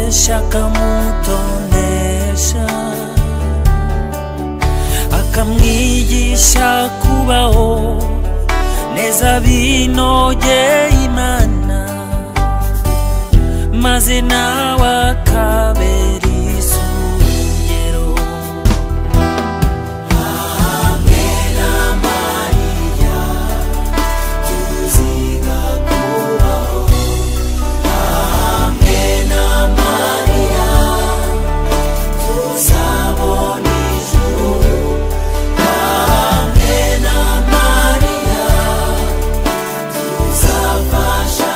umukoresha akamutonesha, akamwigisha kubaho neza binogeye Imana, maze nawe akabera isungero. Hamwe na Mariya tuziga kubaho, hamwe na Mariya tuzabona ijuru, hamwe na Mariya tuzafasha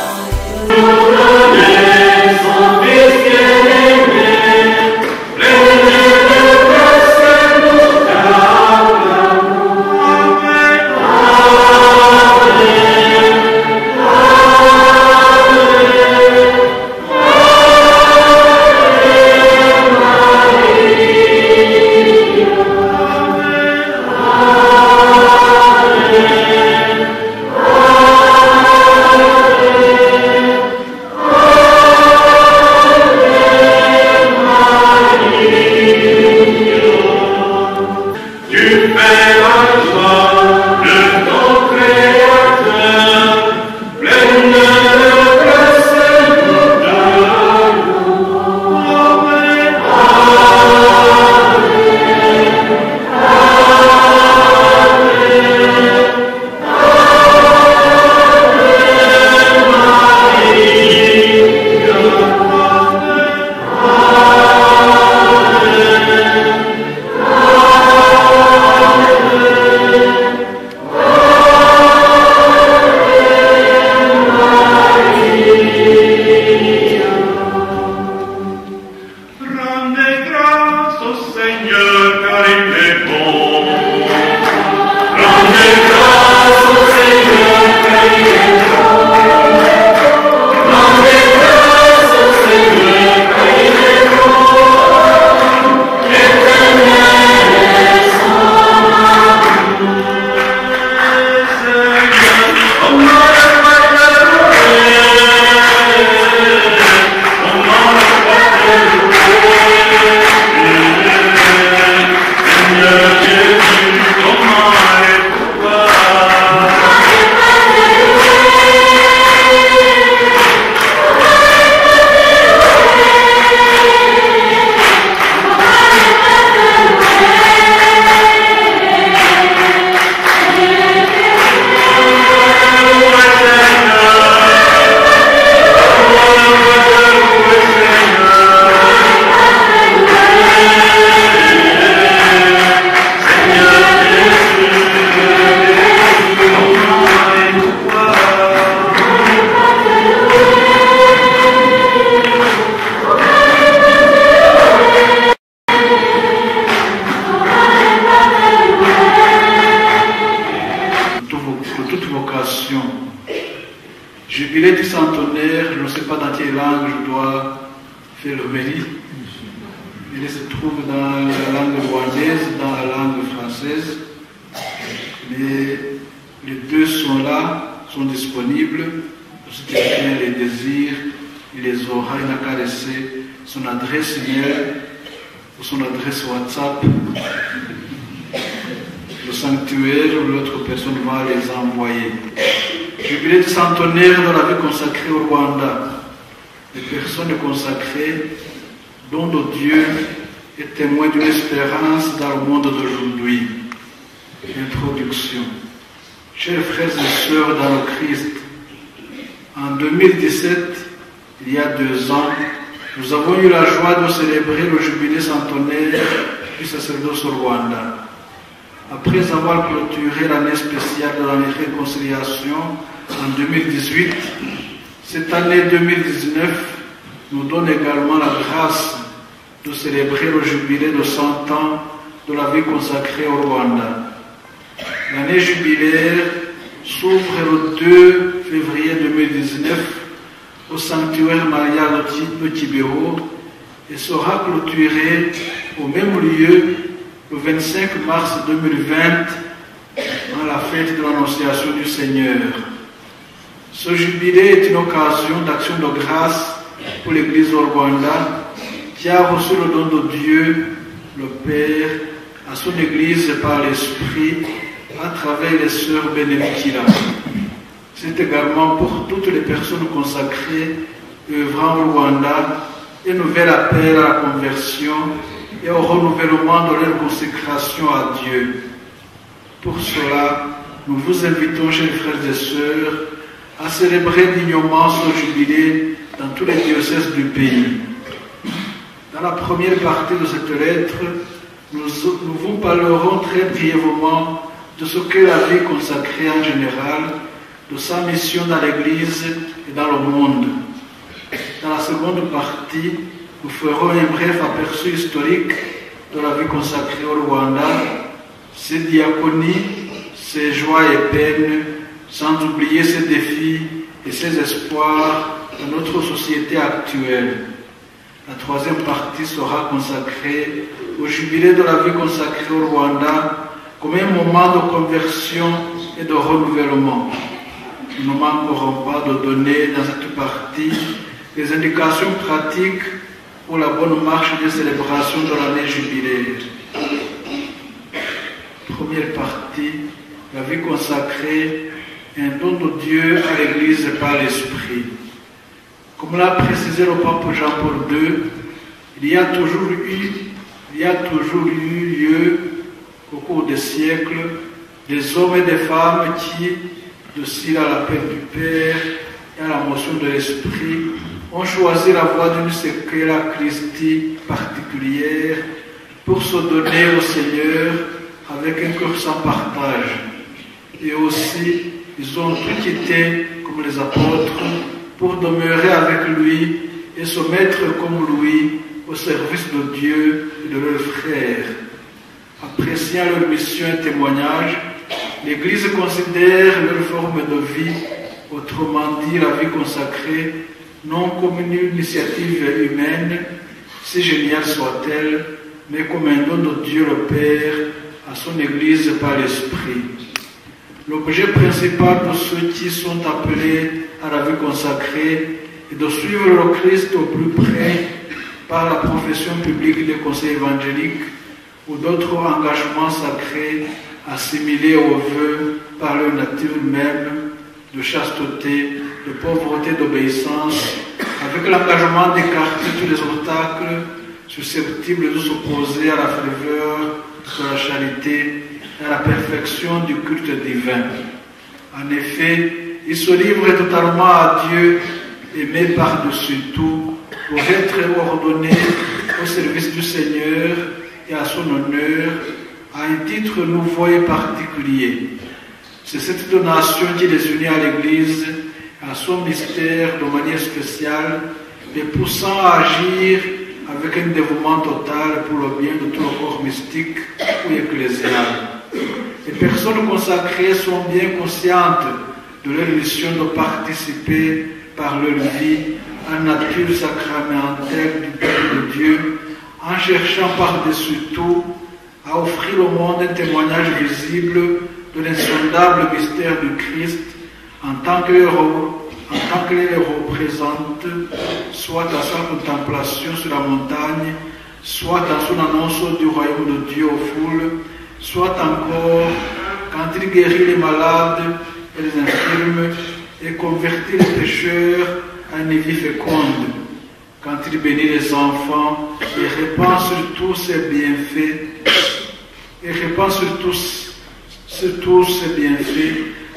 Jubilé du centenaire, je ne sais pas dans quelle langue je dois faire l'homélie. Il se trouve dans la langue rwandaise, dans la langue française. Mais les deux sont là, sont disponibles. Pour ceux qui les désirent, il les aura, il a caressé son adresse email ou son adresse WhatsApp. Le sanctuaire ou l'autre personne va les envoyer. Jubilé du centenaire de la vie consacrée au Rwanda. Les personnes consacrées dont le Dieu est témoin d'une espérance dans le monde d'aujourd'hui. Introduction. Chers frères et sœurs dans le Christ, en 2017, il y a 2 ans, nous avons eu la joie de célébrer le jubilé centenaire du sacerdoce au Rwanda. Après avoir clôturé l'année spéciale de la réconciliation en 2018, cette année 2019 nous donne également la grâce de célébrer le jubilé de 100 ans de la vie consacrée au Rwanda. L'année jubilaire s'ouvre le 2 février 2019 au sanctuaire Maria de Kibeho et sera clôturée au même lieu le 25 mars 2020 à la fête de l'Annonciation du Seigneur. Ce jubilé est une occasion d'action de grâce pour l'Église au Rwanda, qui a reçu le don de Dieu, le Père, à son Église par l'Esprit, à travers les sœurs bénédictiles. C'est également pour toutes les personnes consacrées œuvrant au Rwanda un nouvel appel à la conversion et au renouvellement de leur consécration à Dieu. Pour cela, nous vous invitons, chers frères et sœurs, à célébrer dignement ce jubilé dans tous les diocèses du pays. Dans la première partie de cette lettre, nous vous parlerons très brièvement de ce qu'est la vie consacrée en général, de sa mission dans l'Église et dans le monde. Dans la seconde partie, nous ferons un bref aperçu historique de la vie consacrée au Rwanda, ses diaconies, ses joies et peines, sans oublier ses défis et ses espoirs dans notre société actuelle. La troisième partie sera consacrée au jubilé de la vie consacrée au Rwanda comme un moment de conversion et de renouvellement. Nous ne manquerons pas de donner dans cette partie des indications pratiques pour la bonne marche des célébrations de l'année jubilaire. Première partie, la vie consacrée, un don de Dieu à l'Église par l'Esprit. Comme l'a précisé le pape Jean-Paul II, il y a toujours eu lieu, au cours des siècles, des hommes et des femmes qui, dociles à l'appel du Père et à la motion de l'Esprit, ont choisi la voie d'une Sequela Christi particulière pour se donner au Seigneur avec un cœur sans partage. Et aussi, ils ont tout quitté comme les apôtres pour demeurer avec lui et se mettre comme lui au service de Dieu et de leurs frères. Appréciant leur mission et témoignage, l'Église considère leur forme de vie, autrement dit la vie consacrée, non comme une initiative humaine, si géniale soit-elle, mais comme un don de Dieu le Père à son Église par l'Esprit. L'objet principal de ceux qui sont appelés à la vie consacrée est de suivre le Christ au plus près par la profession publique des conseils évangéliques ou d'autres engagements sacrés assimilés aux vœux par leur nature même de chasteté, de pauvreté, d'obéissance, avec l'engagement d'écarter tous les obstacles susceptibles de s'opposer à la ferveur de la charité et à la perfection du culte divin. En effet, ils se livrent totalement à Dieu, aimé par-dessus tout, pour être ordonnés au service du Seigneur et à son honneur, à un titre nouveau et particulier. C'est cette donation qui les unit à l'Église, à son mystère de manière spéciale, les poussant à agir avec un dévouement total pour le bien de tout le corps mystique ou ecclésial. Les personnes consacrées sont bien conscientes de leur mission de participer par leur vie à la nature sacramentelle du peuple de Dieu, en cherchant par-dessus tout à offrir au monde un témoignage visible de l'insondable mystère du Christ en tant qu'il le représente, soit dans sa contemplation sur la montagne, soit dans son annonce du royaume de Dieu aux foules, soit encore quand il guérit les malades et les infirmes et convertit les pécheurs à une vie féconde, quand il bénit les enfants et répand sur tous ses bienfaits,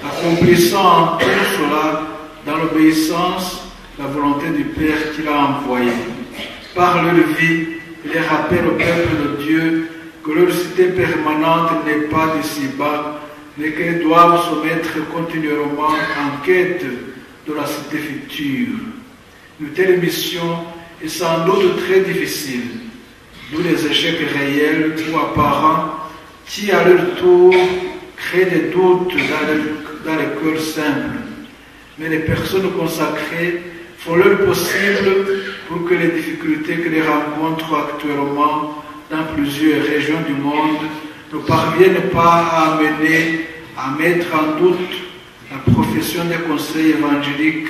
accomplissant en tout cela dans l'obéissance la volonté du Père qui l'a envoyé. Par leur vie, il les rappelle au peuple de Dieu que leur cité permanente n'est pas d'ici-bas, mais qu'elles doivent se mettre continuellement en quête de la cité future. Une telle mission est sans doute très difficile, d'où les échecs réels ou apparents qui, à leur tour, créent des doutes dans les cœurs simples. Mais les personnes consacrées font leur possible pour que les difficultés que les rencontrent actuellement dans plusieurs régions du monde ne parviennent pas à mettre en doute la profession des conseils évangéliques,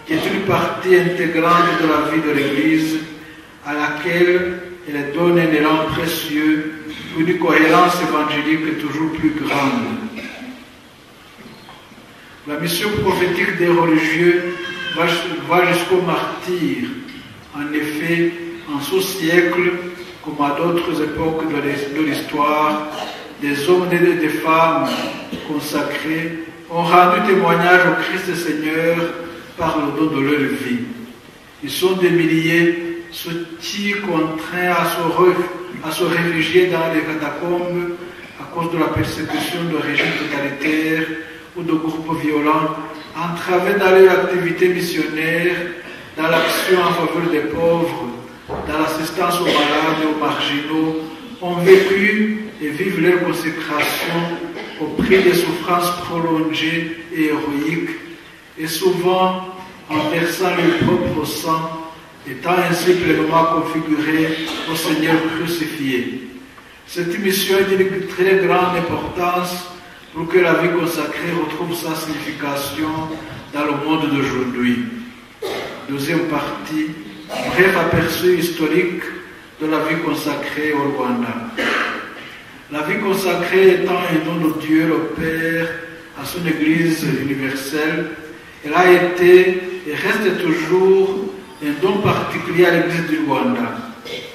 qui est une partie intégrante de la vie de l'Église à laquelle elle donne un élan précieux pour une cohérence évangélique toujours plus grande. La mission prophétique des religieux va jusqu'au martyre. En effet, en ce siècle, comme à d'autres époques de l'histoire, des hommes et des femmes consacrés ont rendu témoignage au Christ Seigneur par le don de leur vie. Ils sont des milliers, ceux-ci contraints à se réfugier dans les catacombes à cause de la persécution de régimes totalitaires ou de groupes violents, entravés dans leur activité missionnaire, dans l'action en faveur des pauvres, dans l'assistance aux malades et aux marginaux, ont vécu et vivent leur consécration au prix des souffrances prolongées et héroïques, et souvent en versant leur propre sang, étant ainsi pleinement configurés au Seigneur crucifié. Cette mission est d'une très grande importance pour que la vie consacrée retrouve sa signification dans le monde d'aujourd'hui. Deuxième partie, bref aperçu historique de la vie consacrée au Rwanda. La vie consacrée étant un don de Dieu le Père à son Église universelle, elle a été et reste toujours un don particulier à l'Église du Rwanda.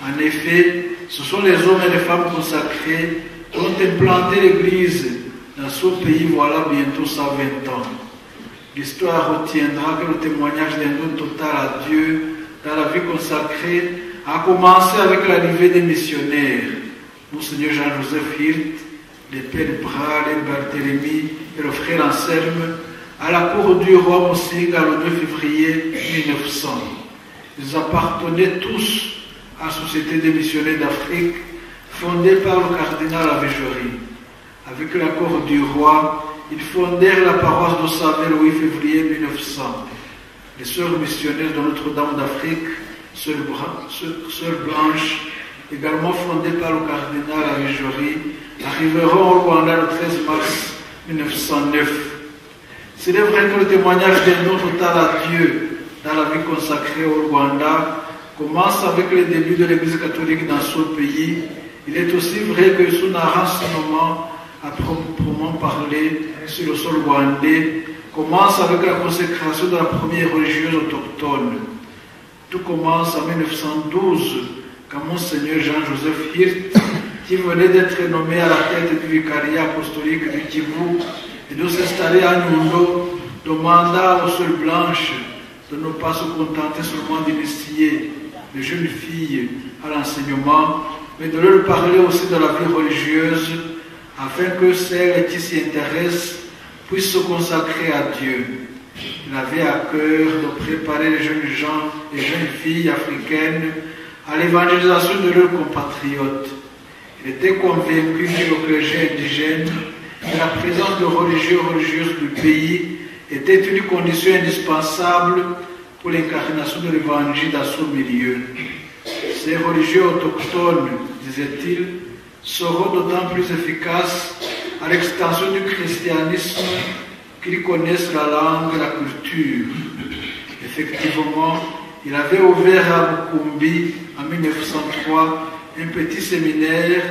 En effet, ce sont les hommes et les femmes consacrés qui ont implanté l'Église dans ce pays voilà bientôt 120 ans. L'histoire retiendra que le témoignage d'un don total à Dieu dans la vie consacrée a commencé avec l'arrivée des missionnaires, Monseigneur Jean-Joseph Hirt, les pères Bras, les Barthélemy et le frère Anselme, à la cour du roi Musinga le 2 février 1900. Ils appartenaient tous à la Société des missionnaires d'Afrique, fondée par le cardinal Lavégerie. Avec l'accord du roi, ils fondèrent la paroisse de Savé le 8 février 1900. Les sœurs missionnaires de Notre-Dame d'Afrique, Sœur Blanche, également fondée par le cardinal Lavégerie, arriveront au Rwanda le 13 mars 1909. C'est vrai que le témoignage d'un don total à Dieu dans la vie consacrée au Rwanda commence avec les débuts de l'Église catholique dans ce pays. Il est aussi vrai que son enracinement à proprement parler sur le sol rwandais commence avec la consécration de la première religieuse autochtone. Tout commence en 1912 quand Monseigneur Jean-Joseph Hirt, qui venait d'être nommé à la tête du vicariat apostolique du Kivu et de s'installer à Nyundo, demanda aux sœurs blanches de ne pas se contenter seulement d'initier les jeunes filles à l'enseignement, mais de leur parler aussi de la vie religieuse, afin que celles qui s'y intéressent puissent se consacrer à Dieu. Il avait à cœur de préparer les jeunes gens et jeunes filles africaines à l'évangélisation de leurs compatriotes. Il était convaincu que le clergé indigène et la présence de religieux et religieuses du pays était une condition indispensable pour l'incarnation de l'évangile dans son milieu. Ces religieux autochtones, disait-il, seront d'autant plus efficaces à l'extension du christianisme qu'ils connaissent la langue et la culture. Effectivement, il avait ouvert à Bukumbi en 1903 un petit séminaire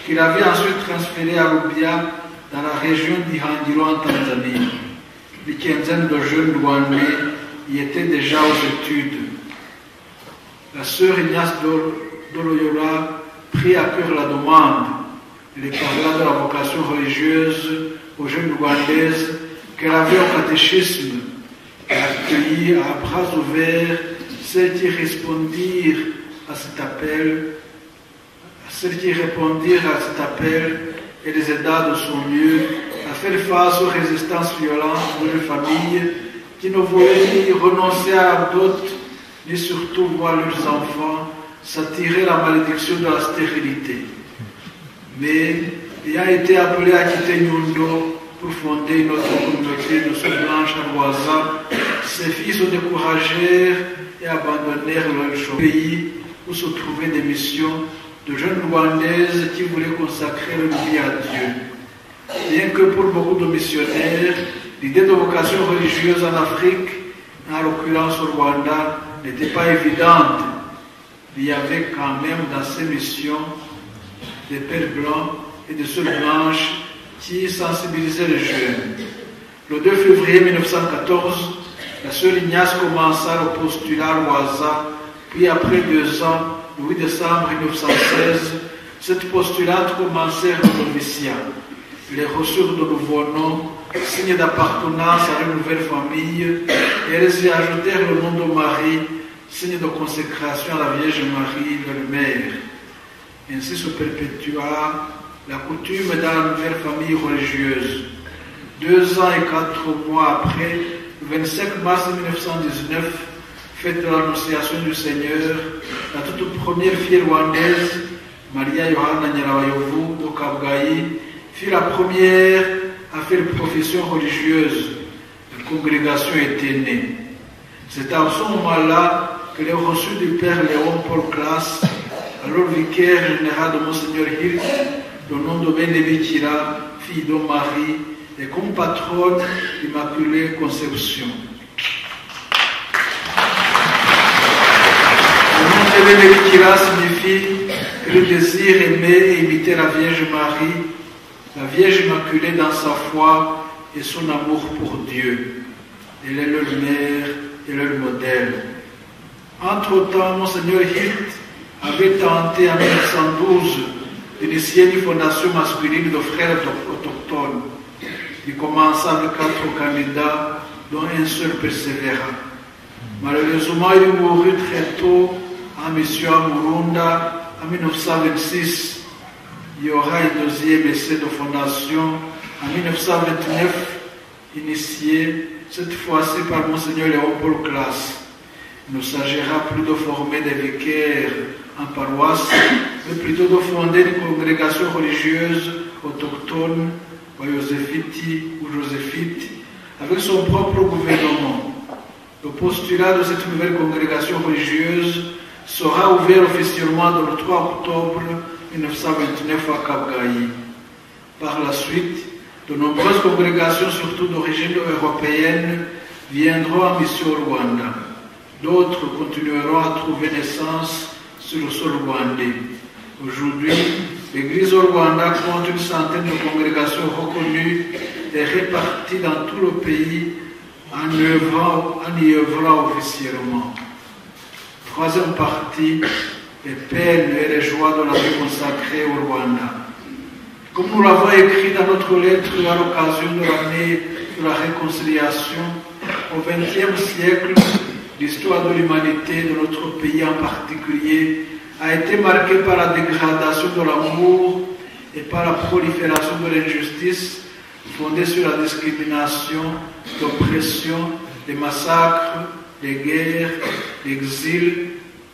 qu'il avait ensuite transféré à Rubia dans la région d'Ihangiro en Tanzanie. Une quinzaine de jeunes Rwandais y étaient déjà aux études. La sœur Ignace Doloyola prit à cœur la demande. Elle parla de la vocation religieuse aux jeunes Rwandaises qu'elle avait au catéchisme. Elle accueillit à bras ouverts celles qui répondirent à cet appel, et les aida de son mieux à faire face aux résistances violentes de leurs familles qui ne voulaient ni renoncer à la dot, ni surtout voir leurs enfants s'attirer la malédiction de la stérilité. Mais ayant été appelés à quitter Nyundo pour fonder notre communauté de sœurs blanches à Rwaza, ses filles se découragèrent et abandonnèrent leur pays où se trouvaient des missions de jeunes Rwandaises qui voulaient consacrer leur vie à Dieu. Bien que pour beaucoup de missionnaires, l'idée de vocation religieuse en Afrique en l'occurrence au Rwanda, n'était pas évidente. Il y avait quand même dans ces missions des pères blancs et des sœurs blanches qui sensibilisaient les jeunes. Le 2 février 1914, la sœur Ignace commença le postulat Rwaza, puis après 2 ans, le 8 décembre 1916, cette postulante commençait le noviciat. Les reçurent de nouveaux noms, signe d'appartenance à une nouvelle famille, et elles y ajoutèrent le nom de Marie, signe de consécration à la Vierge Marie, leur mère. Ainsi se perpétua la coutume dans la nouvelle famille religieuse. 2 ans et 4 mois après, le 25 mars 1919, fête de l'Annonciation du Seigneur, la toute première fille rwandaise, Maria Yohana Nyirabayovu de Kabgayi, fut la première à faire profession religieuse. La congrégation était née. C'est à ce moment-là que les reçus du Père Léon Paul Classe, alors vicaire général de Monseigneur Hirt, le nom de Bénévikira, fille de Marie, et comme patronne d'Immaculée Conception. Le nom de Bénévikira signifie que le désir aimer et imiter la Vierge Marie, la Vierge Immaculée dans sa foi et son amour pour Dieu. Elle est leur mère et leur modèle. Entre-temps, Monseigneur Hirt avait tenté en 1912 d'initier une fondation masculine de frères autochtones. Il commença avec 4 candidats, dont un seul persévéra. Malheureusement, il mourut très tôt en mission à Murunda en 1926. Il y aura un deuxième essai de fondation en 1929, initié cette fois-ci par Monseigneur Léon Paul Classe. Il ne s'agira plus de former des vicaires en paroisse, mais plutôt de fonder une congrégation religieuse autochtone, Yoséphiti ou Joséphite, avec son propre gouvernement. Le postulat de cette nouvelle congrégation religieuse sera ouvert officiellement le 3 octobre 1929 à Kabgayi. Par la suite, de nombreuses congrégations, surtout d'origine européenne, viendront en mission au Rwanda. D'autres continueront à trouver naissance sur le sol rwandais. Aujourd'hui, l'Église au Rwanda compte une centaine de congrégations reconnues et réparties dans tout le pays en y œuvrant officiellement. Troisième partie, les peines et les joies de la vie consacrée au Rwanda. Comme nous l'avons écrit dans notre lettre à l'occasion de l'année de la réconciliation, au XXe siècle, l'histoire de l'humanité, de notre pays en particulier, a été marquée par la dégradation de l'amour et par la prolifération de l'injustice fondée sur la discrimination, l'oppression, les massacres, les guerres, l'exil,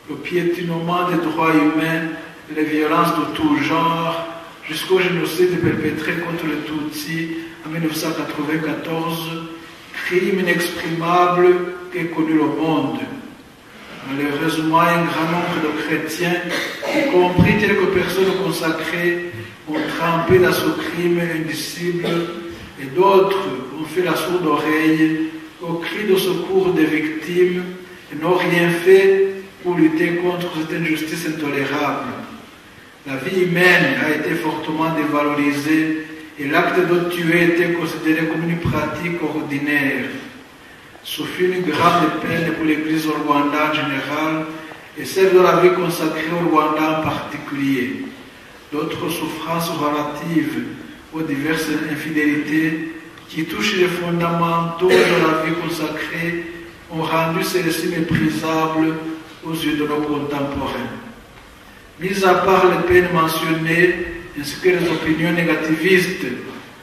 le piétinement des droits humains, les violences de tout genre, jusqu'au génocide perpétré contre les Tutsis en 1994, crime inexprimable qu'ait connu le monde. Malheureusement, un grand nombre de chrétiens, y compris quelques personnes consacrées, ont trempé dans ce crime indicible et d'autres ont fait la sourde oreille aux cris de secours des victimes et n'ont rien fait pour lutter contre cette injustice intolérable. La vie humaine a été fortement dévalorisée et l'acte de tuer était considéré comme une pratique ordinaire. Ce fut une grande peine pour l'Église au Rwanda en général et celle de la vie consacrée au Rwanda en particulier. D'autres souffrances relatives aux diverses infidélités qui touchent les fondamentaux de la vie consacrée ont rendu celle-ci méprisable aux yeux de nos contemporains. Mis à part les peines mentionnées, ainsi que les opinions négativistes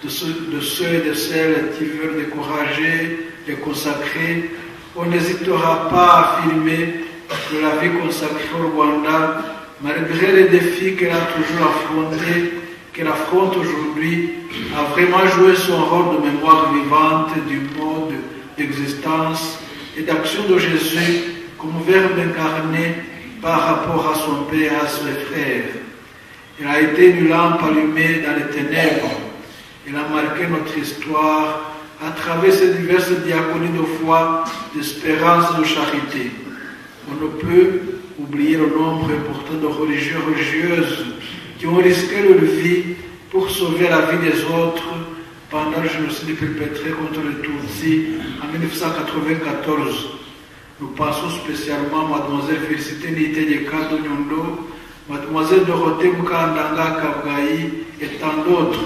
de ceux et de celles qui veulent décourager les consacrés, on n'hésitera pas à affirmer que la vie consacrée au Rwanda, malgré les défis qu'elle a toujours affrontés, qu'elle affronte aujourd'hui, a vraiment joué son rôle de mémoire vivante du mode d'existence et d'action de Jésus comme Verbe incarné par rapport à son Père et à ses frères. Elle a été une lampe allumée dans les ténèbres. Elle a marqué notre histoire à travers ces diverses diaconies de foi, d'espérance et de charité. On ne peut oublier le nombre important de religieux et religieuses qui ont risqué leur vie pour sauver la vie des autres pendant le génocide perpétré contre les Tutsis en 1994. Nous pensons spécialement à Mademoiselle Félicité Niteyeka Donyondo, Mademoiselle Dorothée Mukandanga Kabgayi et tant d'autres.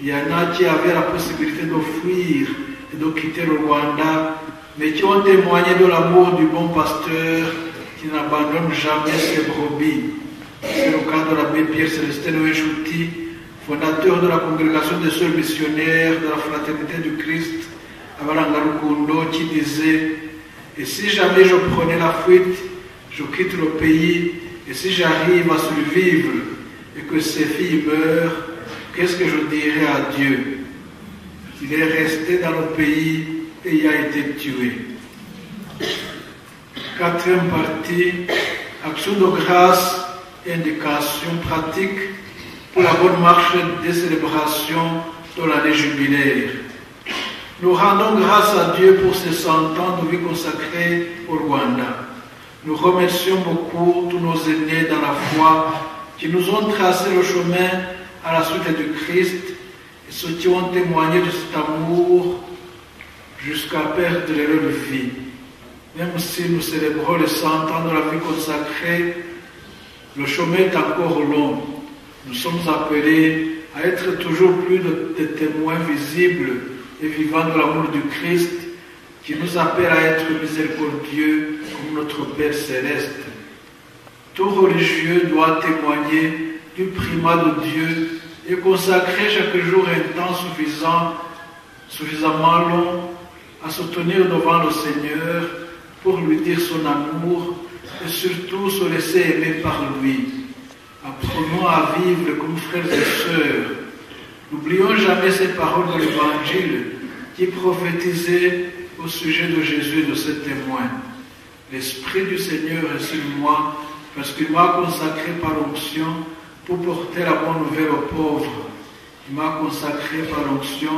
Il y en a qui avaient la possibilité de fuir et de quitter le Rwanda, mais qui ont témoigné de l'amour du bon pasteur qui n'abandonne jamais ses brebis. C'est le cas de l'abbé Pierre Célestin Ouéchouti, fondateur de la congrégation des sœurs missionnaires de la fraternité du Christ à Balangarukundo, qui disait: et si jamais je prenais la fuite, je quitte le pays, et si j'arrive à survivre et que ces filles meurent, qu'est-ce que je dirais à Dieu? Il est resté dans le pays et il a été tué. Quatrième partie, action de grâce et indication pratique pour la bonne marche des célébrations de l'année jubilaire. Nous rendons grâce à Dieu pour ces 100 ans de vie consacrée au Rwanda. Nous remercions beaucoup tous nos aînés dans la foi qui nous ont tracé le chemin à la suite du Christ et ceux qui ont témoigné de cet amour jusqu'à perdre leur vie. Même si nous célébrons les 100 ans de la vie consacrée, le chemin est encore long. Nous sommes appelés à être toujours plus de témoins visibles et vivants de l'amour du Christ qui nous appelle à être miséricordieux comme notre Père Céleste. Tout religieux doit témoigner du primat de Dieu et consacrer chaque jour un temps suffisamment long à se tenir devant le Seigneur pour lui dire son amour et surtout se laisser aimer par lui. Apprenons à vivre comme frères et sœurs. N'oublions jamais ces paroles de l'Évangile qui prophétisaient au sujet de Jésus et de ses témoins. L'Esprit du Seigneur est sur moi parce qu'il m'a consacré par l'onction pour porter la bonne nouvelle aux pauvres. Il m'a consacré par l'onction.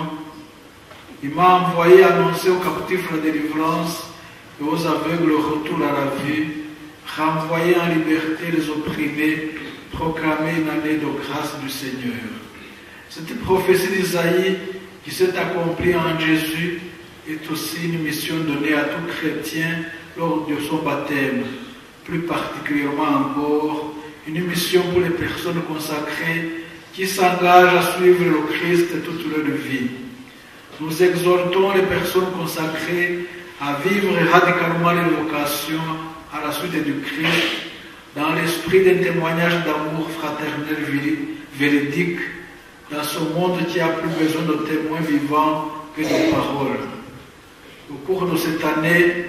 Il m'a envoyé annoncer aux captifs la délivrance et aux aveugles le retour à la vie, renvoyer en liberté les opprimés, proclamer une année de grâce du Seigneur. Cette prophétie d'Isaïe qui s'est accomplie en Jésus est aussi une mission donnée à tout chrétien lors de son baptême, plus particulièrement encore une mission pour les personnes consacrées qui s'engagent à suivre le Christ toute leur vie. Nous exhortons les personnes consacrées à vivre radicalement les vocations à la suite du Christ dans l'esprit d'un témoignage d'amour fraternel véridique dans ce monde qui a plus besoin de témoins vivants que de paroles. Au cours de cette année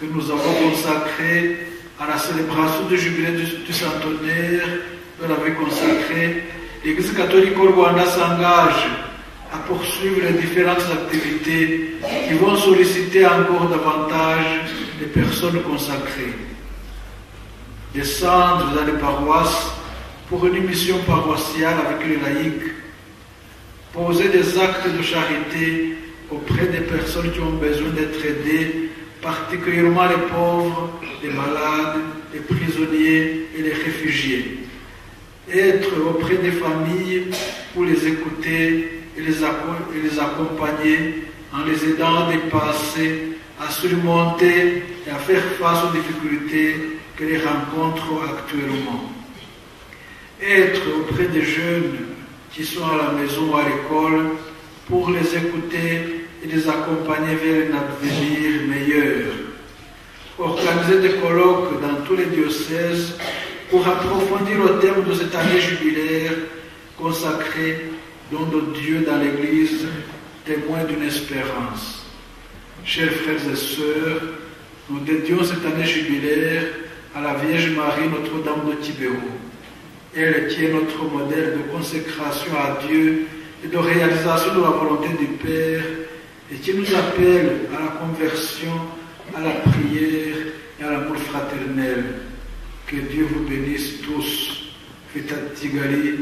que nous avons consacrée à la célébration du jubilé du centenaire de la vie consacrée, l'Église catholique au Rwanda s'engage à poursuivre les différentes activités qui vont solliciter encore davantage les personnes consacrées. Descendre dans les paroisses pour une mission paroissiale avec les laïcs, poser des actes de charité auprès des personnes qui ont besoin d'être aidées, particulièrement les pauvres, les malades, les prisonniers et les réfugiés. Être auprès des familles pour les écouter et les accompagner en les aidant à dépasser, à surmonter et à faire face aux difficultés que les rencontrent actuellement. Être auprès des jeunes qui sont à la maison ou à l'école pour les écouter et les accompagner vers un avenir meilleur. Organiser des colloques dans tous les diocèses pour approfondir le thème de cette année jubilaire consacrée don de Dieu dans l'Église, témoin d'une espérance. Chers frères et sœurs, nous dédions cette année jubilaire à la Vierge Marie, Notre-Dame de Tibéro. Elle qui est notre modèle de consécration à Dieu et de réalisation de la volonté du Père et qui nous appelle à la conversion, à la prière et à l'amour fraternel. Que Dieu vous bénisse tous. Faites Tigali.